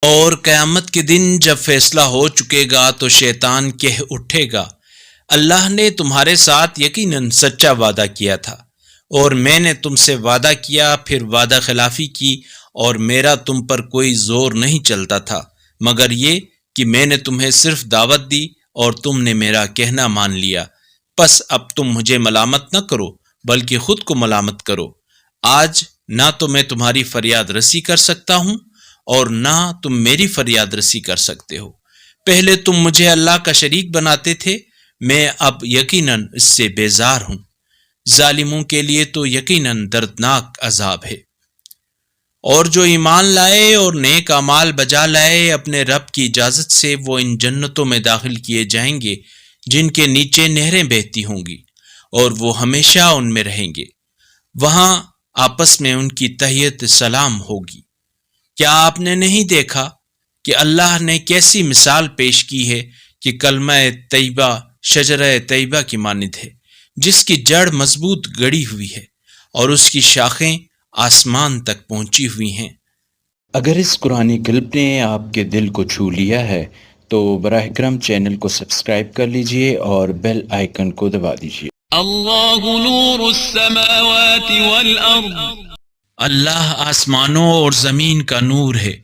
اور قیامت کے دن جب فیصلہ ہو چکے گا تو شیطان کہہ اٹھے گا، اللہ نے تمہارے ساتھ یقیناً سچا وعدہ کیا تھا، اور میں نے تم سے وعدہ کیا، پھر وعدہ خلافی کی، اور میرا تم پر کوئی زور نہیں چلتا تھا مگر یہ کہ میں نے تمہیں صرف دعوت دی اور تم نے میرا کہنا مان لیا۔ پس اب تم مجھے ملامت نہ کرو بلکہ خود کو ملامت کرو۔ آج نہ تو میں تمہاری فریاد رسی کر سکتا ہوں اور نہ تم میری فریاد رسی کر سکتے ہو۔ پہلے تم مجھے اللہ کا شریک بناتے تھے، میں اب یقیناً اس سے بیزار ہوں۔ ظالموں کے لیے تو یقیناً دردناک عذاب ہے۔ اور جو ایمان لائے اور نیک اعمال بجا لائے اپنے رب کی اجازت سے، وہ ان جنتوں میں داخل کیے جائیں گے جن کے نیچے نہریں بہتی ہوں گی، اور وہ ہمیشہ ان میں رہیں گے۔ وہاں آپس میں ان کی تحیت سلام ہوگی۔ کیا آپ نے نہیں دیکھا کہ اللہ نے کیسی مثال پیش کی ہے کہ کلمہ طیبہ شجرہ طیبہ کی مانند ہے، جس کی جڑ مضبوط گڑی ہوئی ہے اور اس کی شاخیں آسمان تک پہنچی ہوئی ہیں۔ اگر اس قرآنی کلپ نے آپ کے دل کو چھو لیا ہے تو براہ کرم چینل کو سبسکرائب کر لیجئے اور بیل آئیکن کو دبا دیجئے۔ اللہ نور السماوات والارض، اللہ آسمانوں اور زمین کا نور ہے۔